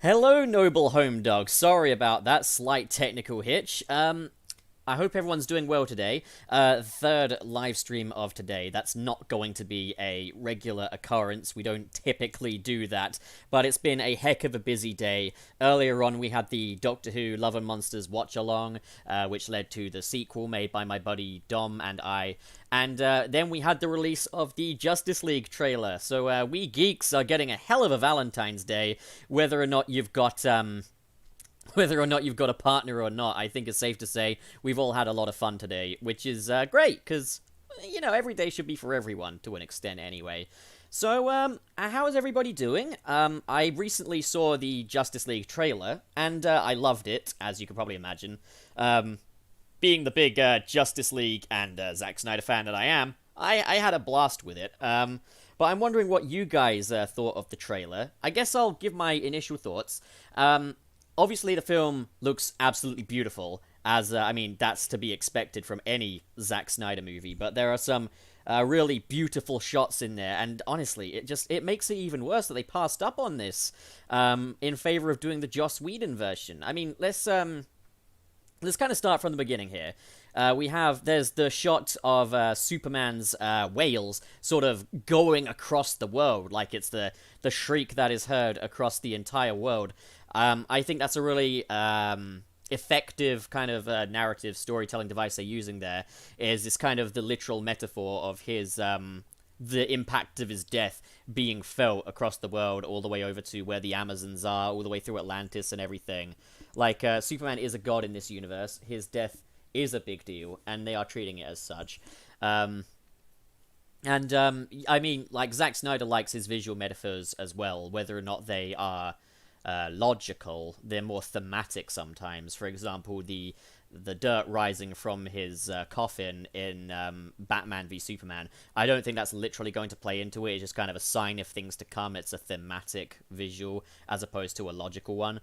Hello, noble home dog. Sorry about that slight technical hitch. I hope everyone's doing well today. Third live stream of today. That's not going to be a regular occurrence. We don't typically do that, but it's been a heck of a busy day. Earlier on, we had the Doctor Who Love and Monsters watch-along, which led to the sequel made by my buddy Dom and I. And then we had the release of the Justice League trailer. So we geeks are getting a hell of a Valentine's Day, whether or not you've got a partner or not. I think it's safe to say we've all had a lot of fun today, which is great, because, every day should be for everyone, to an extent anyway. So, how is everybody doing? I recently saw the Justice League trailer, and I loved it, as you can probably imagine. Being the big Justice League and Zack Snyder fan that I am, I had a blast with it. But I'm wondering what you guys thought of the trailer. I guess I'll give my initial thoughts. Obviously, the film looks absolutely beautiful, as, that's to be expected from any Zack Snyder movie, but there are some really beautiful shots in there, and honestly, it makes it even worse that they passed up on this, in favor of doing the Joss Whedon version. I mean, let's kind of start from the beginning here. There's the shot of Superman's whales sort of going across the world, like it's the shriek that is heard across the entire world. I think that's a really effective kind of narrative storytelling device they're using there, is this kind of the literal metaphor of his, the impact of his death being felt across the world, all the way over to where the Amazons are, all the way through Atlantis and everything. Like, Superman is a god in this universe, his death is a big deal, and they are treating it as such. Zack Snyder likes his visual metaphors as well, whether or not they are logical, they're more thematic sometimes. For example, the dirt rising from his coffin in Batman v Superman, I don't think that's literally going to play into it. It's just kind of a sign of things to come. It's a thematic visual as opposed to a logical one.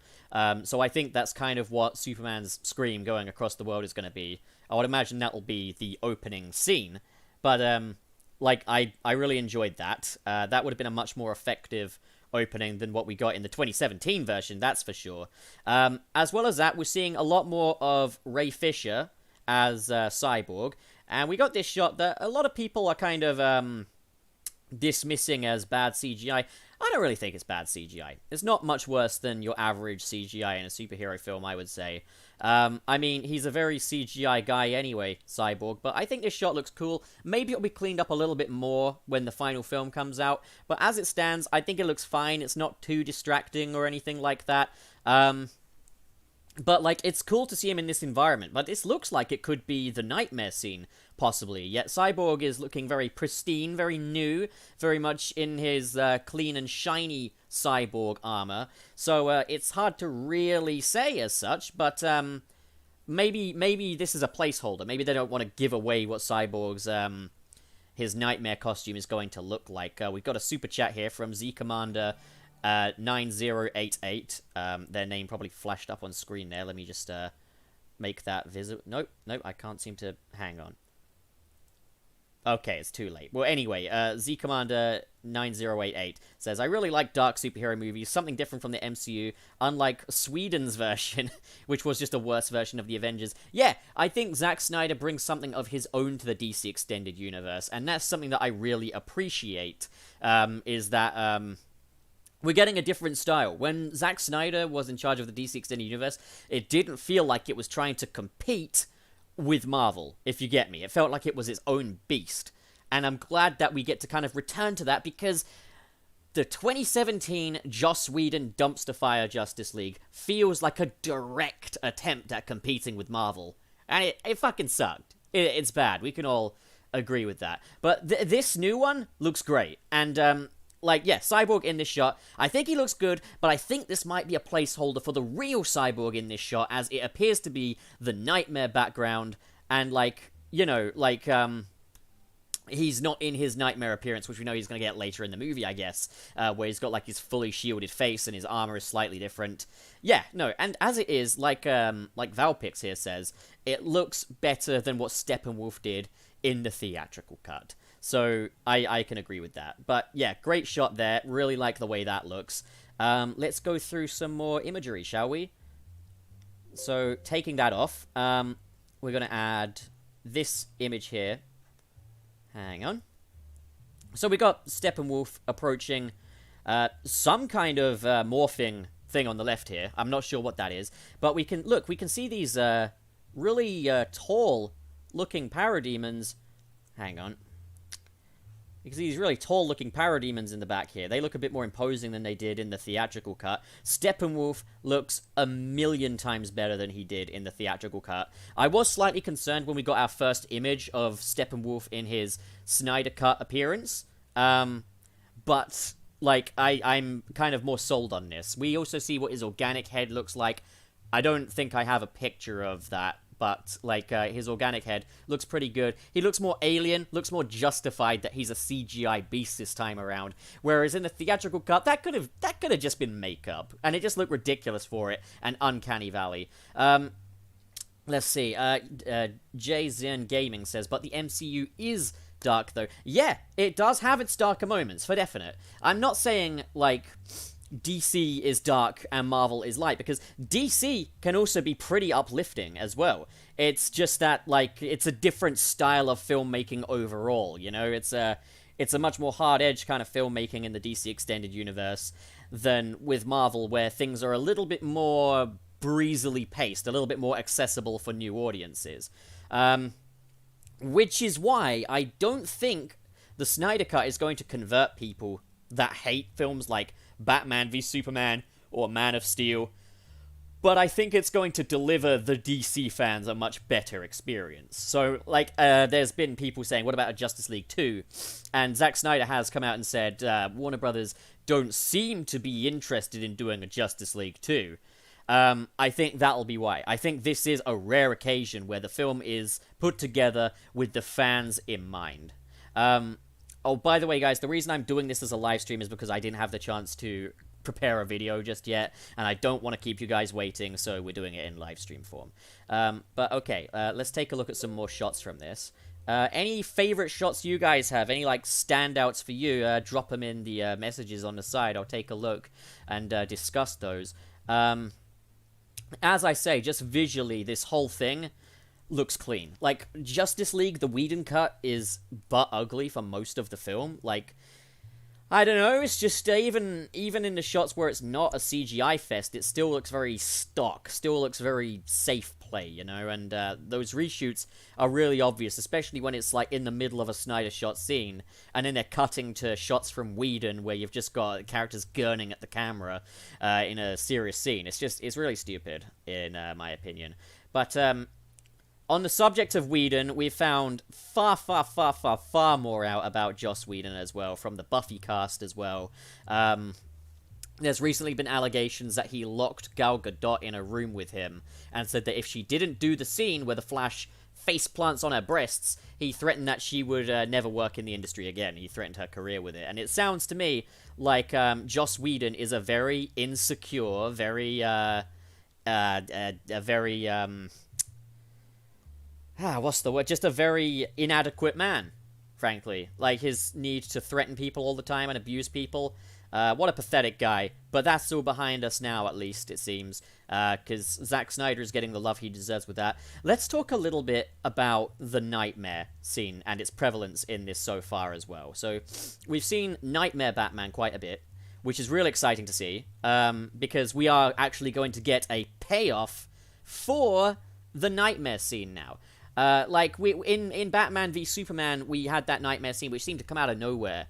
So I think that's kind of what Superman's scream going across the world is going to be. I would imagine that will be the opening scene, but I really enjoyed that. That would have been a much more effective opening than what we got in the 2017 version, that's for sure. As well as that, we're seeing a lot more of Ray Fisher as Cyborg, and we got this shot that a lot of people are kind of dismissing as bad CGI. I don't really think it's bad CGI. It's not much worse than your average CGI in a superhero film, I would say. He's a very CGI guy anyway, Cyborg, but I think this shot looks cool. Maybe it'll be cleaned up a little bit more when the final film comes out, but as it stands, I think it looks fine. It's not too distracting or anything like that. But, it's cool to see him in this environment, but this looks like it could be the nightmare scene, possibly. Yet Cyborg is looking very pristine, very new, very much in his clean and shiny Cyborg armor. So, it's hard to really say as such, but maybe this is a placeholder. Maybe they don't want to give away what Cyborg's his nightmare costume is going to look like. We've got a super chat here from Z Commander 9088. Their name probably flashed up on screen there. Let me just make that visible. Nope, I can't seem to. Hang on. Okay, it's too late. Well, anyway, Z Commander 9088 says, I really like dark superhero movies, something different from the MCU, unlike Sweden's version, which was just a worse version of the Avengers. Yeah, I think Zack Snyder brings something of his own to the DC Extended Universe, and that's something that I really appreciate, is that, we're getting a different style. When Zack Snyder was in charge of the DC Extended Universe, it didn't feel like it was trying to compete with Marvel, if you get me. It felt like it was its own beast. And I'm glad that we get to kind of return to that, because the 2017 Joss Whedon dumpster fire Justice League feels like a direct attempt at competing with Marvel. And it fucking sucked. It's bad. We can all agree with that. But this new one looks great. And, Cyborg in this shot, I think he looks good, but I think this might be a placeholder for the real Cyborg in this shot, as it appears to be the nightmare background, and, he's not in his nightmare appearance, which we know he's going to get later in the movie, I guess, where he's got, his fully shielded face, and his armor is slightly different. Yeah, no, and as it is, like Valpix here says, it looks better than what Steppenwolf did in the theatrical cut. So I can agree with that. But yeah, great shot there. Really like the way that looks. Let's go through some more imagery, shall we? So, taking that off, we're going to add this image here. Hang on. So we got Steppenwolf approaching some kind of morphing thing on the left here. I'm not sure what that is. But we can see these really tall-looking parademons. Hang on. You can see these really tall-looking parademons in the back here. They look a bit more imposing than they did in the theatrical cut. Steppenwolf looks a million times better than he did in the theatrical cut. I was slightly concerned when we got our first image of Steppenwolf in his Snyder cut appearance. But, like, I'm kind of more sold on this. We also see what his organic head looks like. I don't think I have a picture of that. But, like, his organic head looks pretty good. He looks more alien, looks more justified that he's a CGI beast this time around. Whereas in the theatrical cut, that could have just been makeup. And it just looked ridiculous for it. And Uncanny Valley. Let's see. Jay Zen Gaming says, but the MCU is dark, though. Yeah, it does have its darker moments, for definite. I'm not saying, like, DC is dark and Marvel is light, because DC can also be pretty uplifting as well. It's just that, like, it's a different style of filmmaking overall, you know? It's a much more hard-edged kind of filmmaking in the DC Extended Universe than with Marvel, where things are a little bit more breezily paced, a little bit more accessible for new audiences. Which is why I don't think the Snyder Cut is going to convert people that hate films like Batman v Superman or Man of Steel, but I think it's going to deliver the DC fans a much better experience. So, like, there's been people saying, what about a Justice League 2? And Zack Snyder has come out and said, Warner Brothers don't seem to be interested in doing a Justice League 2. I think that'll be why. I think this is a rare occasion where the film is put together with the fans in mind. Oh, by the way, guys, the reason I'm doing this as a live stream is because I didn't have the chance to prepare a video just yet, and I don't want to keep you guys waiting, so we're doing it in live stream form. But okay, let's take a look at some more shots from this. Any favorite shots you guys have? Any, like, standouts for you? Drop them in the messages on the side. I'll take a look and discuss those. As I say, just visually, this whole thing looks clean. Like, Justice League, the Whedon cut, is butt ugly for most of the film. Like, I don't know, it's just, even in the shots where it's not a CGI fest, it still looks very stock, still looks very safe play, you know, and those reshoots are really obvious, especially when it's, like, in the middle of a Snyder shot scene, and then they're cutting to shots from Whedon where you've just got characters gurning at the camera in a serious scene. It's really stupid, in my opinion. But, on the subject of Whedon, we've found far more out about Joss Whedon as well, from the Buffy cast as well. There's recently been allegations that he locked Gal Gadot in a room with him, and said that if she didn't do the scene where the Flash face plants on her breasts, he threatened that she would never work in the industry again. He threatened her career with it. And it sounds to me like Joss Whedon is a very insecure, very what's the word? Just a very inadequate man, frankly. Like, his need to threaten people all the time and abuse people. What a pathetic guy. But that's all behind us now, at least, it seems. Because Zack Snyder is getting the love he deserves with that. Let's talk a little bit about the Nightmare scene and its prevalence in this so far as well. So, we've seen Nightmare Batman quite a bit, which is really exciting to see. Because we are actually going to get a payoff for the Nightmare scene now. Like, in Batman v Superman, we had that Nightmare scene, which seemed to come out of nowhere.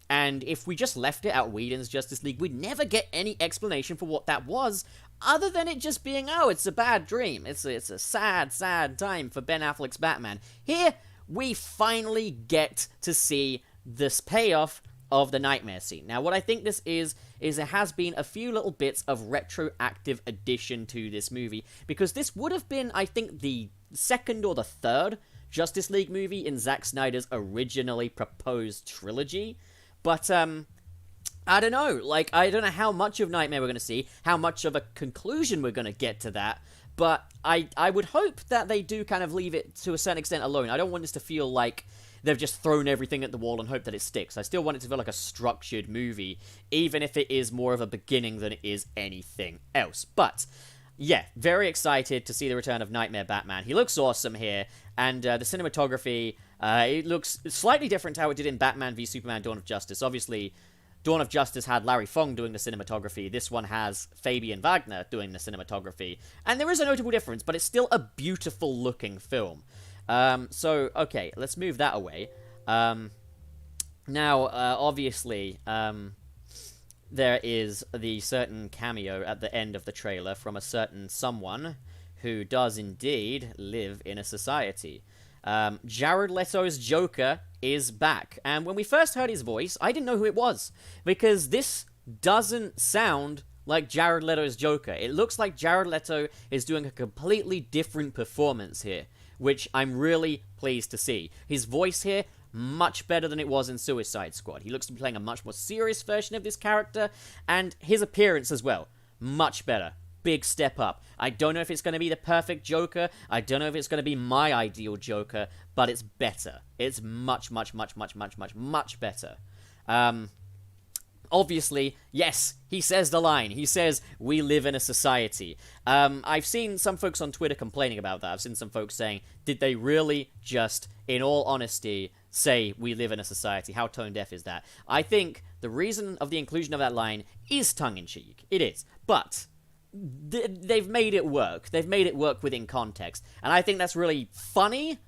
And if we just left it at Whedon's Justice League, we'd never get any explanation for what that was, other than it just being, oh, it's a bad dream. It's a sad, sad time for Ben Affleck's Batman. Here, we finally get to see this payoff of the Nightmare scene. Now, what I think this is there has been a few little bits of retroactive addition to this movie, because this would have been, I think, the second or the third Justice League movie in Zack Snyder's originally proposed trilogy. But, I don't know. Like, I don't know how much of Nightmare we're going to see, how much of a conclusion we're going to get to that, but I would hope that they do kind of leave it to a certain extent alone. I don't want this to feel like they've just thrown everything at the wall and hope that it sticks. I still want it to feel like a structured movie, even if it is more of a beginning than it is anything else. But yeah, very excited to see the return of Nightmare Batman. He looks awesome here, and the cinematography, it looks slightly different to how it did in Batman v Superman Dawn of Justice. Obviously, Dawn of Justice had Larry Fong doing the cinematography. This one has Fabian Wagner doing the cinematography. And there is a notable difference, but it's still a beautiful-looking film. So, okay, let's move that away. Now, obviously, there is the certain cameo at the end of the trailer from a certain someone who does indeed live in a society. Jared Leto's Joker is back. And when we first heard his voice, I didn't know who it was, because this doesn't sound like Jared Leto's Joker. It looks like Jared Leto is doing a completely different performance here, which I'm really pleased to see. His voice here, much better than it was in Suicide Squad. He looks to be playing a much more serious version of this character, and his appearance as well, much better. Big step up. I don't know if it's going to be the perfect Joker. I don't know if it's going to be my ideal Joker, but it's better. It's much, much, much, much, much, much, much better. Obviously, yes, he says the line. He says, "We live in a society." I've seen some folks on Twitter complaining about that. I've seen some folks saying, did they really just, in all honesty, say, "We live in a society"? How tone-deaf is that? I think the reason of the inclusion of that line is tongue-in-cheek. It is. But they've made it work. They've made it work within context. And I think that's really funny.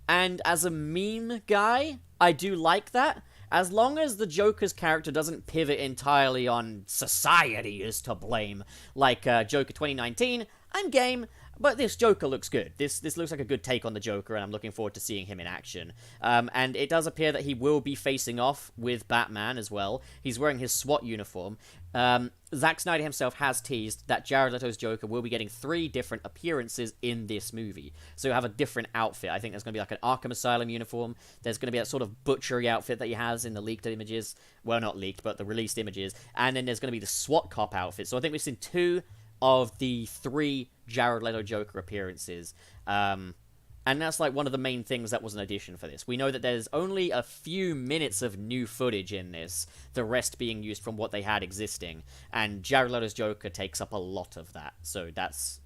And as a meme guy, I do like that. As long as the Joker's character doesn't pivot entirely on society is to blame, like Joker 2019, I'm game. But this Joker looks good. This looks like a good take on the Joker, and I'm looking forward to seeing him in action. And it does appear that he will be facing off with Batman as well. He's wearing his SWAT uniform. Zack Snyder himself has teased that Jared Leto's Joker will be getting 3 different appearances in this movie. So he'll have a different outfit. I think there's going to be like an Arkham Asylum uniform. There's going to be that sort of butchery outfit that he has in the leaked images. Well, not leaked, but the released images. And then there's going to be the SWAT cop outfit. So I think we've seen 2 of the 3 Jared Leto Joker appearances. And that's like one of the main things that was an addition for this. We know that there's only a few minutes of new footage in this, the rest being used from what they had existing. And Jared Leto's Joker takes up a lot of that. So that's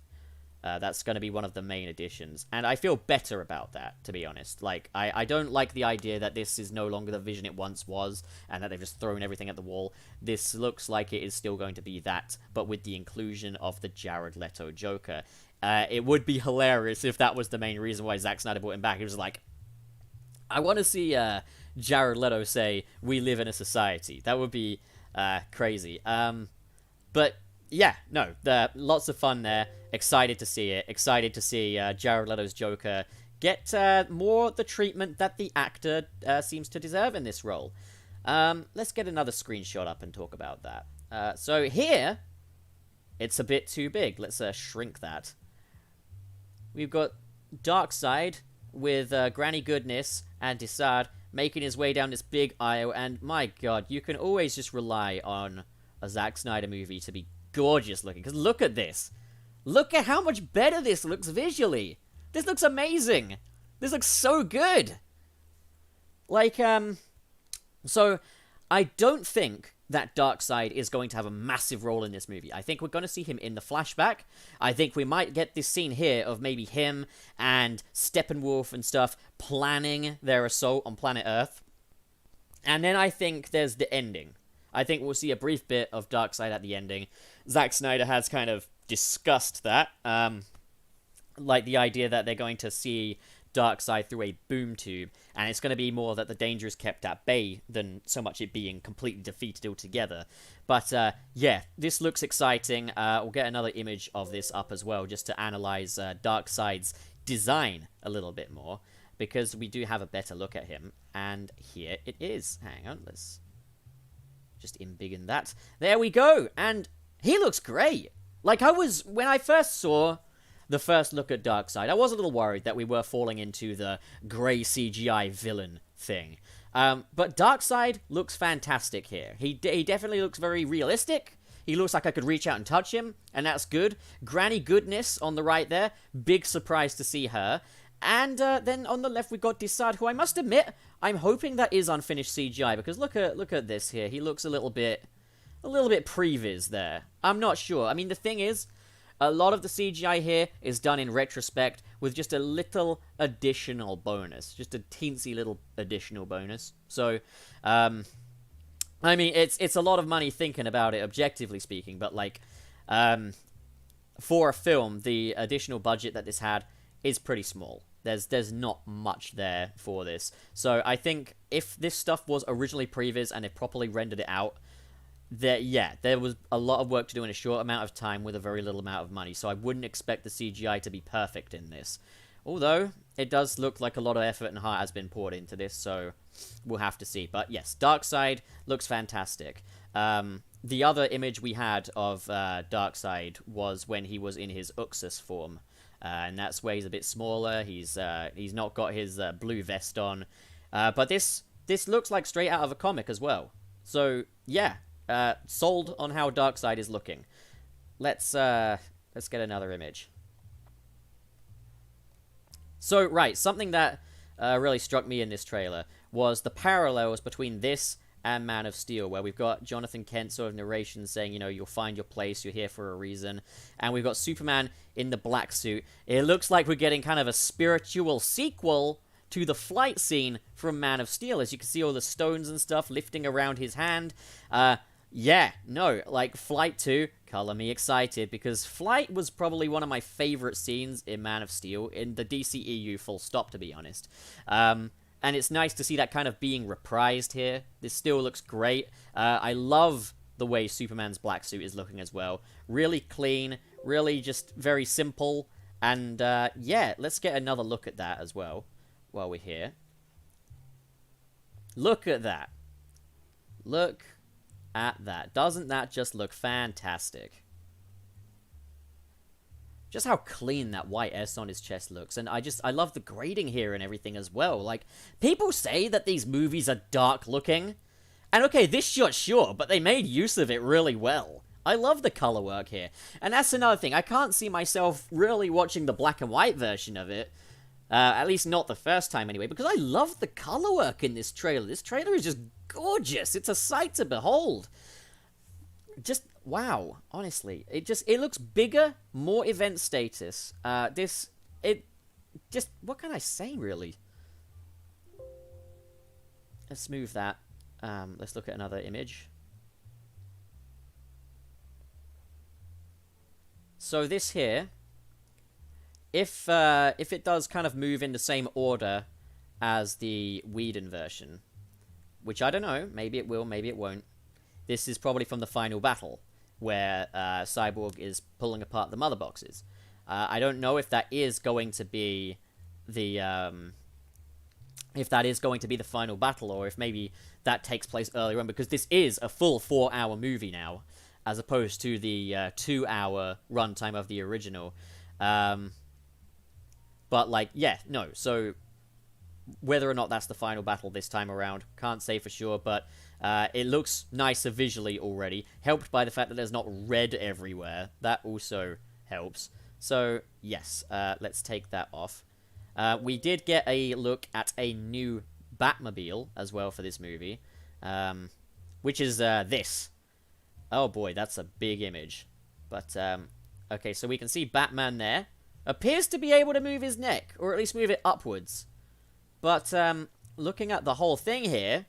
going to be one of the main additions. And I feel better about that, to be honest. Like, I don't like the idea that this is no longer the vision it once was, and that they've just thrown everything at the wall. This looks like it is still going to be that, but with the inclusion of the Jared Leto Joker. It would be hilarious if that was the main reason why Zack Snyder brought him back. He was like, I want to see Jared Leto say, "We live in a society." That would be crazy. But yeah, no, lots of fun there. Excited to see it. Excited to see Jared Leto's Joker get more the treatment that the actor seems to deserve in this role. Let's get another screenshot up and talk about that. So here, it's a bit too big. Let's shrink that. We've got Darkseid with Granny Goodness and Darkseid making his way down this big aisle, and my god, you can always just rely on a Zack Snyder movie to be gorgeous looking, because look at this. Look at how much better this looks visually. This looks amazing. This looks so good. Like, so I don't think that Darkseid is going to have a massive role in this movie. I think we're going to see him in the flashback. I think we might get this scene here of maybe him and Steppenwolf and stuff planning their assault on planet Earth. And then I think there's the ending. I think we'll see a brief bit of Darkseid at the ending. Zack Snyder has kind of discussed that. Like the idea that they're going to see Darkseid through a boom tube, and it's going to be more that the danger is kept at bay than so much it being completely defeated altogether. But yeah, this looks exciting. We'll get another image of this up as well, just to analyze Darkseid's design a little bit more, because we do have a better look at him. And here it is. Hang on, let's just embiggen that. There we go, and he looks great. Like, when I first saw the first look at Darkseid, I was a little worried that we were falling into the grey CGI villain thing. But Darkseid looks fantastic here. He definitely looks very realistic. He looks like I could reach out and touch him, and that's good. Granny Goodness on the right there, big surprise to see her. And then on the left we got Darkseid, who I must admit, I'm hoping that is unfinished CGI, because look at this here. He looks a little bit previs there. I'm not sure. I mean, the thing is, a lot of the CGI here is done in retrospect with just a little additional bonus. Just a teensy little additional bonus. So, I mean, it's a lot of money thinking about it, objectively speaking, but, like, for a film, the additional budget that this had is pretty small. There's not much there for this. So I think if this stuff was originally previs and they properly rendered it out, there was a lot of work to do in a short amount of time with a very little amount of money. So I wouldn't expect the CGI to be perfect in this. Although, it does look like a lot of effort and heart has been poured into this, so we'll have to see. But yes, Darkseid looks fantastic. The other image we had of Darkseid was when he was in his Uxas form. And that's where he's a bit smaller. He's not got his blue vest on. But this looks like straight out of a comic as well. So, yeah. Sold on how Darkseid is looking. Let's get another image. So, right, something that really struck me in this trailer was the parallels between this and Man of Steel, where we've got Jonathan Kent sort of narration saying, you know, you'll find your place, you're here for a reason, and we've got Superman in the black suit. It looks like we're getting kind of a spiritual sequel to the flight scene from Man of Steel, as you can see all the stones and stuff lifting around his hand. Yeah, no, like, Flight 2, color me excited, because Flight was probably one of my favorite scenes in Man of Steel, in the DCEU full stop, to be honest. And it's nice to see that kind of being reprised here. This still looks great. I love the way Superman's black suit is looking as well. Really clean, really just very simple. And, yeah, let's get another look at that as well, while we're here. Look at that. Look at that. Doesn't that just look fantastic? Just how clean that white S on his chest looks. And I love the grading here and everything as well. Like, people say that these movies are dark looking. And okay, this shot, sure, but they made use of it really well. I love the color work here. And that's another thing. I can't see myself really watching the black and white version of it. At least not the first time anyway, because I love the color work in this trailer. This trailer is just gorgeous. It's a sight to behold. Just, wow, honestly. It looks bigger, more event status. What can I say, really? Let's move that. Let's look at another image. So this here, if it does kind of move in the same order as the Whedon version, which I don't know, maybe it will, maybe it won't. This is probably from the final battle, where Cyborg is pulling apart the mother boxes. I don't know if that is going to be the final battle, or if maybe that takes place earlier on, because this is a full 4-hour movie now, as opposed to the 2-hour runtime of the original. But, like, yeah, no, so whether or not that's the final battle this time around, can't say for sure, but it looks nicer visually already, helped by the fact that there's not red everywhere. That also helps. So, yes, let's take that off. We did get a look at a new Batmobile as well for this movie, which is this. Oh boy, that's a big image. But, okay, so we can see Batman there. Appears to be able to move his neck, or at least move it upwards. But, looking at the whole thing here,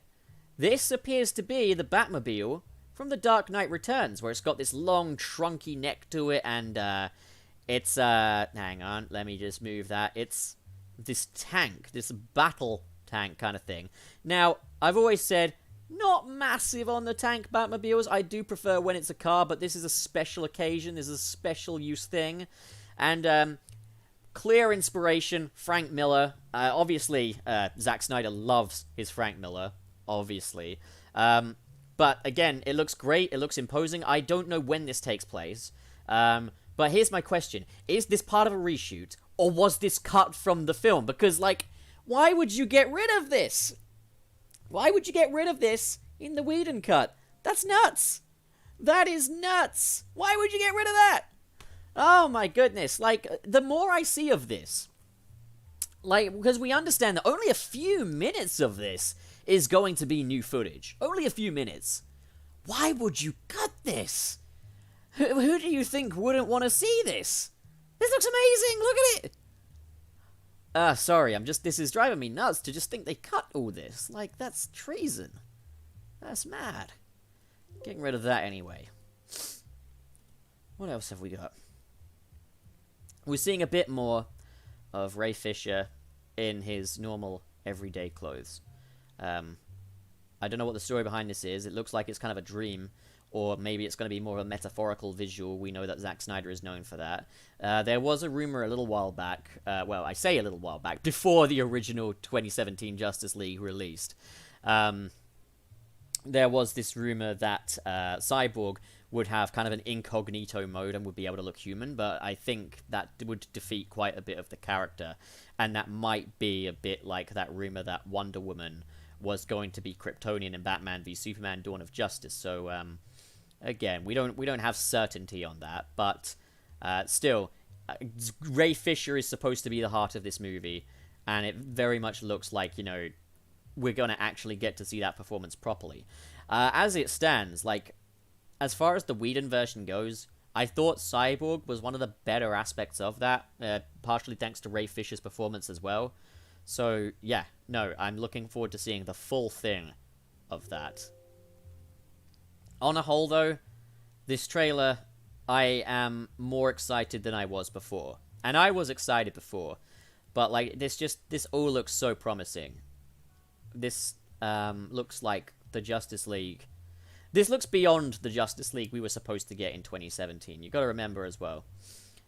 this appears to be the Batmobile from The Dark Knight Returns, where it's got this long, trunky neck to it, and, it's, hang on, let me just move that. It's this tank, this battle tank kind of thing. Now, I've always said, not massive on the tank Batmobiles. I do prefer when it's a car, but this is a special occasion. This is a special use thing. And, clear inspiration, Frank Miller. Obviously, Zack Snyder loves his Frank Miller, obviously. But, again, it looks great. It looks imposing. I don't know when this takes place. But here's my question. Is this part of a reshoot, or was this cut from the film? Because, like, why would you get rid of this? Why would you get rid of this in the Whedon cut? That's nuts. That is nuts. Why would you get rid of that? Oh my goodness. Like, the more I see of this, Like, because we understand that only a few minutes of this is going to be new footage. Only a few minutes. Why would you cut this? Who do you think wouldn't want to see this? This looks amazing, look at it! Sorry, this is driving me nuts to just think they cut all this. Like, that's treason. That's mad. Getting rid of that anyway. What else have we got? We're seeing a bit more of Ray Fisher in his normal, everyday clothes. I don't know what the story behind this is. It looks like it's kind of a dream, or maybe it's going to be more of a metaphorical visual. We know that Zack Snyder is known for that. There was a rumor a little while back, well, I say a little while back, before the original 2017 Justice League released. There was this rumor that Cyborg would have kind of an incognito mode and would be able to look human, but I think that would defeat quite a bit of the character, and that might be a bit like that rumor that Wonder Woman was going to be Kryptonian in Batman v Superman: Dawn of Justice. So again, we don't have certainty on that, but still, Ray Fisher is supposed to be the heart of this movie, and it very much looks like, you know, we're going to actually get to see that performance properly. As it stands, like, as far as the Whedon version goes, I thought Cyborg was one of the better aspects of that, partially thanks to Ray Fisher's performance as well. So, yeah, no, I'm looking forward to seeing the full thing of that. On a whole, though, this trailer, I am more excited than I was before. And I was excited before, but, like, this all looks so promising. This looks like the Justice League. This looks beyond the Justice League we were supposed to get in 2017. You gotta remember as well,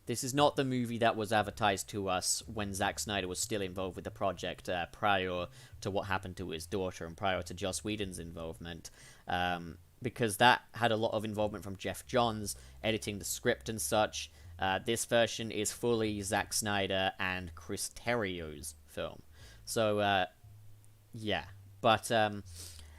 this is not the movie that was advertised to us when Zack Snyder was still involved with the project, prior to what happened to his daughter and prior to Joss Whedon's involvement. Because that had a lot of involvement from Jeff Johns, editing the script and such. This version is fully Zack Snyder and Chris Terrio's film. So, yeah. But,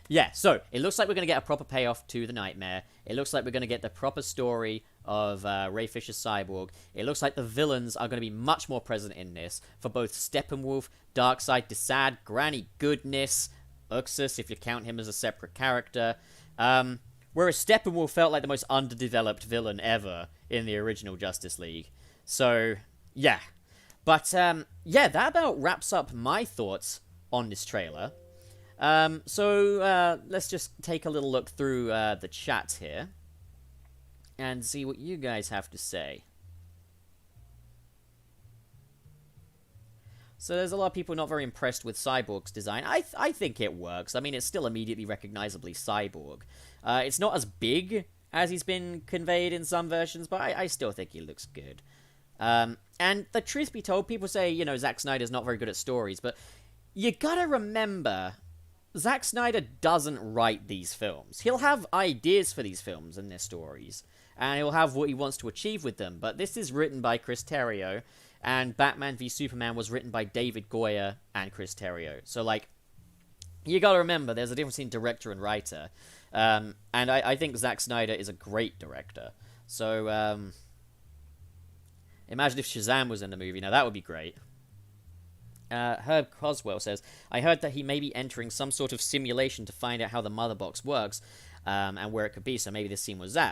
yeah, so, it looks like we're going to get a proper payoff to the Nightmare. It looks like we're going to get the proper story of Ray Fisher's Cyborg. It looks like the villains are going to be much more present in this, for both Steppenwolf, Darkseid, Desad, Granny Goodness, Uxas, if you count him as a separate character. Whereas Steppenwolf felt like the most underdeveloped villain ever in the original Justice League. So, yeah. But, yeah, that about wraps up my thoughts on this trailer. So, let's just take a little look through the chat here and see what you guys have to say. So there's a lot of people not very impressed with Cyborg's design. I think it works. I mean, it's still immediately recognizably Cyborg. It's not as big as he's been conveyed in some versions, but I still think he looks good. And the truth be told, people say, you know, Zack Snyder's not very good at stories, but you gotta remember, Zack Snyder doesn't write these films. He'll have ideas for these films and their stories, and he'll have what he wants to achieve with them, but this is written by Chris Terrio, and Batman v Superman was written by David Goyer and Chris Terrio. So, like, you gotta remember, there's a difference between director and writer. And I think Zack Snyder is a great director. So, imagine if Shazam was in the movie. Now, that would be great. Herb Coswell says, I heard that he may be entering some sort of simulation to find out how the mother box works, and where it could be, so maybe this scene was that.